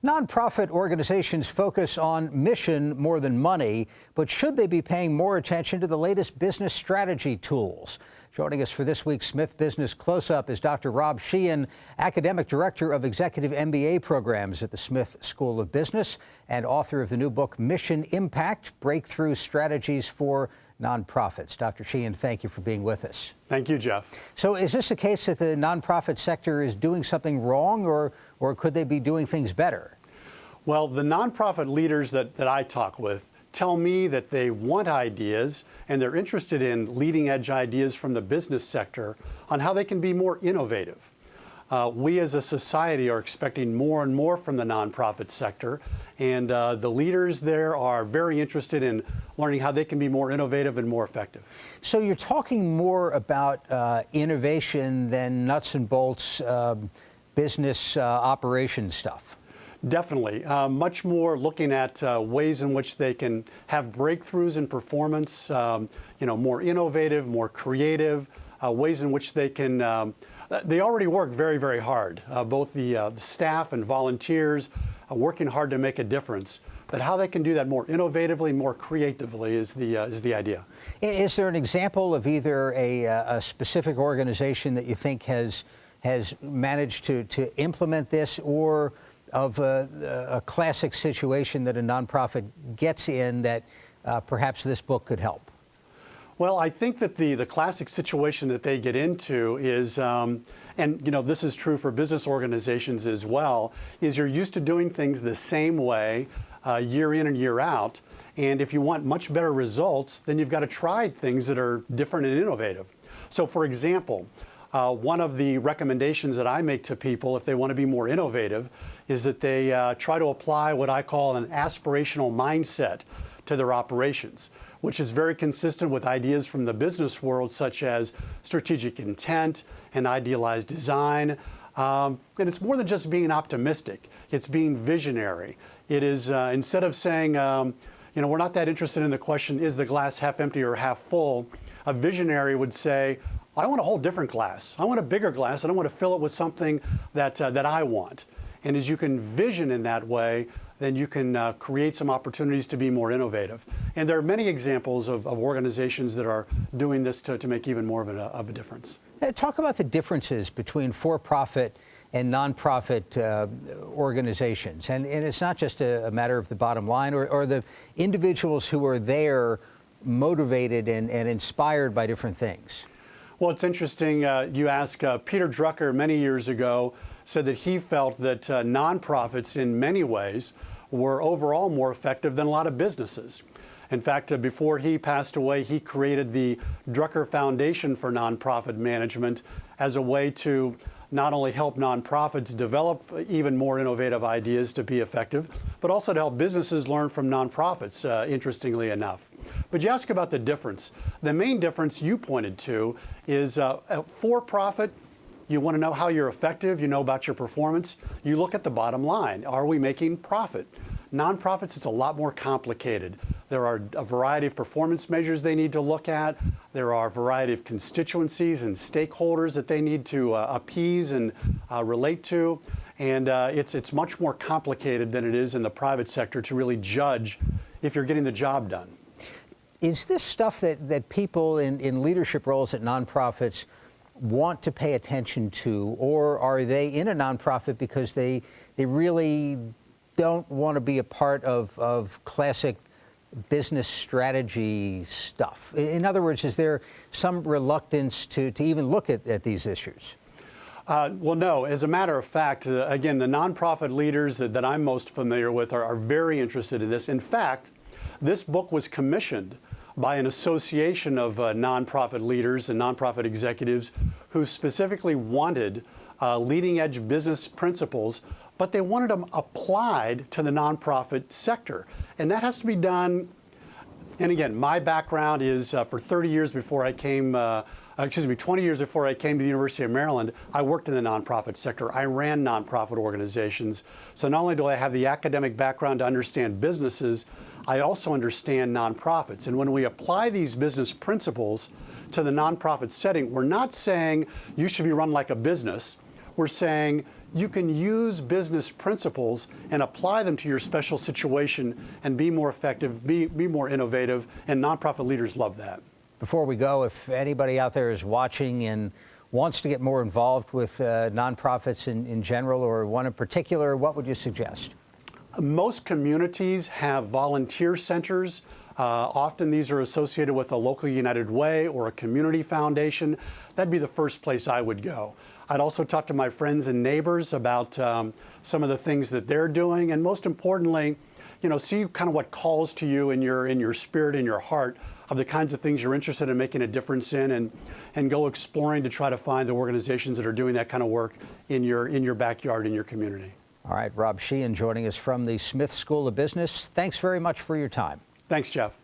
Nonprofit organizations focus on mission more than money, but should they be paying more attention to the latest business strategy tools? Joining us for this week's Smith Business Close-Up is Dr. Rob Sheehan, Academic Director of Executive MBA programs at the Smith School of Business and author of the new book, Mission Impact: Breakthrough Strategies for Nonprofits. Dr. Sheehan, thank you for being with us. Thank you, Jeff. So is this a case that the nonprofit sector is doing something wrong, or could they be doing things better? Well, the nonprofit leaders that I talk with tell me that they want ideas and they're interested in leading edge ideas from the business sector on how they can be more innovative. We as a society are expecting more and more from the nonprofit sector, and the leaders there are very interested in learning how they can be more innovative and more effective. So you're talking more about innovation than nuts and bolts business operation stuff. Definitely. Much more looking at ways in which they can have breakthroughs in performance, more innovative, more creative, ways in which they can, they already work very, very hard, both the staff and volunteers working hard to make a difference. But how they can do that more innovatively, more creatively is the idea. Is there an example of either a specific organization that you think has managed to implement this, or of a classic situation that a nonprofit gets in that perhaps this book could help? Well, I think that the classic situation that they get into is, and this is true for business organizations as well, is you're used to doing things the same way year in and year out. And if you want much better results, then you've got to try things that are different and innovative. So for example, one of the recommendations that I make to people if they want to be more innovative is that they try to apply what I call an aspirational mindset to their operations, which is very consistent with ideas from the business world, such as strategic intent and idealized design. And it's more than just being optimistic. It's being visionary. It is, instead of saying, we're not that interested in the question, is the glass half empty or half full, a visionary would say, I want a whole different glass. I want a bigger glass, and I want to fill it with something that I want. And as you can vision in that way, then you can create some opportunities to be more innovative. And there are many examples of organizations that are doing this to make even more of a difference. Talk about the differences between for-profit and nonprofit organizations. And it's not just a matter of the bottom line, or the individuals who are there motivated and inspired by different things. Well, it's interesting you ask. Peter Drucker many years ago said that he felt that nonprofits in many ways were overall more effective than a lot of businesses. In fact, before he passed away, he created the Drucker Foundation for Nonprofit Management as a way to not only help nonprofits develop even more innovative ideas to be effective, but also to help businesses learn from nonprofits, interestingly enough. But you ask about the difference. The main difference you pointed to is for-profit. You want to know how you're effective, you know about your performance. You look at the bottom line. Are we making profit? Nonprofits, it's a lot more complicated. There are a variety of performance measures they need to look at. There are a variety of constituencies and stakeholders that they need to appease and relate to. And it's much more complicated than it is in the private sector to really judge if you're getting the job done. Is this stuff that people in leadership roles at nonprofits want to pay attention to, or are they in a nonprofit because they really don't want to be a part of classic business strategy stuff? In other words, is there some reluctance to even look at these issues? Well, no. As a matter of fact, again, the nonprofit leaders that I'm most familiar with are very interested in this. In fact, this book was commissioned by an association of nonprofit leaders and nonprofit executives who specifically wanted leading edge business principles, but they wanted them applied to the nonprofit sector. And that has to be done. And again, my background is for 30 years before I came, 20 years before I came to the University of Maryland, I worked in the nonprofit sector. I ran nonprofit organizations. So not only do I have the academic background to understand businesses, I also understand nonprofits. And when we apply these business principles to the nonprofit setting, we're not saying you should be run like a business. We're saying you can use business principles and apply them to your special situation and be more effective, be more innovative, and nonprofit leaders love that. Before we go, if anybody out there is watching and wants to get more involved with nonprofits in general or one in particular, what would you suggest? Most communities have volunteer centers. Often these are associated with a local United Way or a community foundation. That'd be the first place I would go. I'd also talk to my friends and neighbors about some of the things that they're doing, and most importantly, see kind of what calls to you in your spirit, in your heart, of the kinds of things you're interested in making a difference in, and go exploring to try to find the organizations that are doing that kind of work in your backyard, in your community. All right, Rob Sheehan joining us from the Smith School of Business. Thanks very much for your time. Thanks, Jeff.